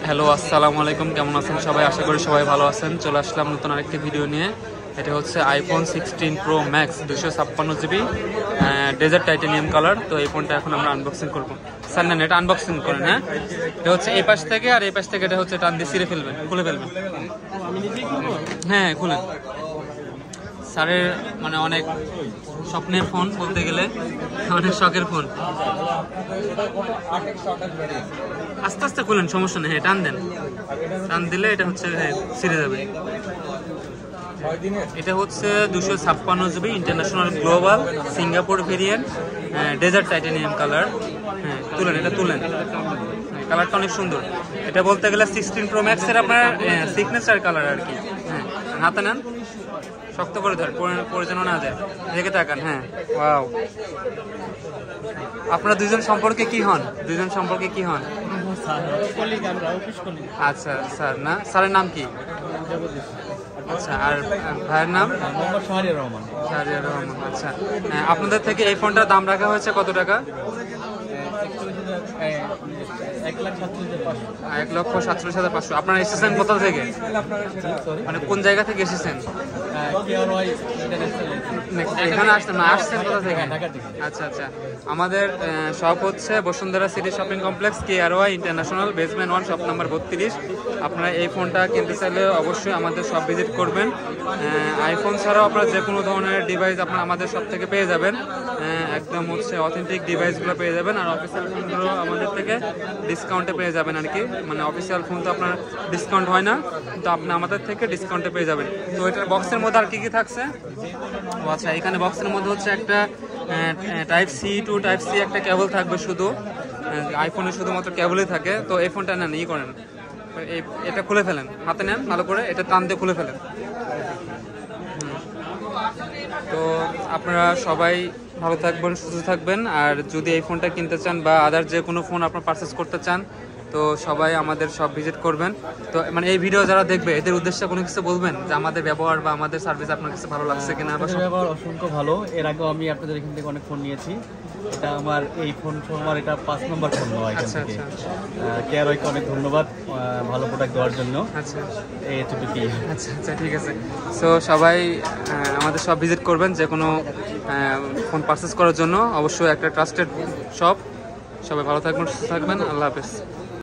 Hello, আসসালামু আলাইকুম। কেমন আছেন সবাই? আশা করি সবাই ভালো আছেন। চলে আসলাম নতুন আরেকটি ভিডিও নিয়ে। এটা হচ্ছে iPhone 16 pro max 256 GB dessert titanium colour. তো এই ফোনটা এখন আমরা আনবক্সিং করবো। স্যার নেন, এটা আনবক্সিং করেন। হ্যাঁ, এটা হচ্ছে এই পাশ থেকে আর এই পাশ থেকে এটা হচ্ছে টান দিয়ে ছিঁড়ে ফেলবেন, খুলে ফেলবেন। হ্যাঁ, খুলেন। স্যারের মানে অনেক স্বপ্নের ফোন বলতে গেলে, অনেক শখের ফোন। আস্তে আস্তে খুলেন, সমস্যা নেই। হ্যাঁ, টান দেন, টান দিলে এটা হচ্ছে ছিঁড়ে যাবে। এটা হচ্ছে 256 GB international global Singapore variant dessert titanium colour. হ্যাঁ, তুলেন, এটা তুলেন। কালারটা অনেক সুন্দর। এটা বলতে গেলে 16 প্রো ম্যাক্সের আপনার সিগনেচার কালার আর কি। হ্যাঁ, হাতে নেন, শক্ত করে ধর, প্রয়োজন না যায়। দেখে তাকান। হ্যাঁ, ওয়াও। আপনারা দুজন সম্পর্কে কি হন? দুজন সম্পর্কে কি হন? আচ্ছা স্যার, না স্যারের নাম কি? আচ্ছা, আর ভাইয়ের নাম? শাহরিয়ার রহমান। শাহরিয়ার রহমান। আচ্ছা, আপনাদের থেকে এই ফোনটার দাম রাখা হয়েছে কত টাকা? 1,47,500। আপনারা এসেছেন কোথা থেকে? মানে কোন জায়গা থেকে এসেছেন? এখানে আসছেন কোথা থেকে? আচ্ছা আচ্ছা, আমাদের শপ হচ্ছে Bashundhara city shopping complex, KRY international, basement 1, shop number 32। আপনারা এই ফোনটা কিনতে চাইলে অবশ্যই আমাদের শপ ভিজিট করবেন। আইফোন ছাড়াও আপনারা যে কোনো ধরনের ডিভাইস আপনারা আমাদের শপ থেকে পেয়ে যাবেন। একদম হচ্ছে অথেন্টিক ডিভাইসগুলো পেয়ে যাবেন। আর অফিসিয়াল ফোনগুলো আমাদের থেকে ডিসকাউন্টে পেয়ে যাবেন আর কি। মানে অফিসিয়াল ফোন তো আপনার ডিসকাউন্ট হয় না, কিন্তু আপনি আমাদের থেকে ডিসকাউন্টে পেয়ে যাবেন। তো এটার বক্সের মধ্যে আর কি কি থাকছে? ও আচ্ছা, এখানে বক্সের মধ্যে হচ্ছে একটা type C to type C একটা কেবল থাকবে শুধু। আইফোনে শুধুমাত্র কেবলই থাকে। তো এই ফোনটা নেন, ই করেন, এটা খুলে ফেলেন, হাতে নেন ভালো করে, এটা টান দিয়ে খুলে ফেলেন। তো আপনারা সবাই ভালো থাকবেন, সুস্থ থাকবেন। আর যদি এই ফোনটা কিনতে চান বা আদার যে কোনো ফোন আপনার পারচেস করতে চান, তো সবাই আমাদের সব ভিজিট করবেন। তো মানে এই ভিডিও যারা দেখবে এদের উদ্দেশ্যে কোনো কিছু বলবেন যে আমাদের ব্যবহার বা আমাদের সার্ভিস আপনার কাছে ভালো লাগছে কিনা? ব্যবহার অসংখ্য ভালো। এর আগেও আমি আপনাদের এখান থেকে অনেক ফোন নিয়েছি। এটা আমার এই ফোন আমার এটা 5 নম্বর ফোন নেওয়া এখান থেকে। KRY-কে অনেক ধন্যবাদ ভালো প্রোডাক্ট দেওয়ার জন্য। আচ্ছা, এইটুকুই। আচ্ছা আচ্ছা, ঠিক আছে। সো সবাই আমাদের সব ভিজিট করবেন যে কোনো ফোন পারচেস করার জন্য। অবশ্যই একটা ট্রাস্টেড শপ। সবাই ভালো থাকবেন, সুস্থ থাকবেন। আল্লাহ হাফেজ।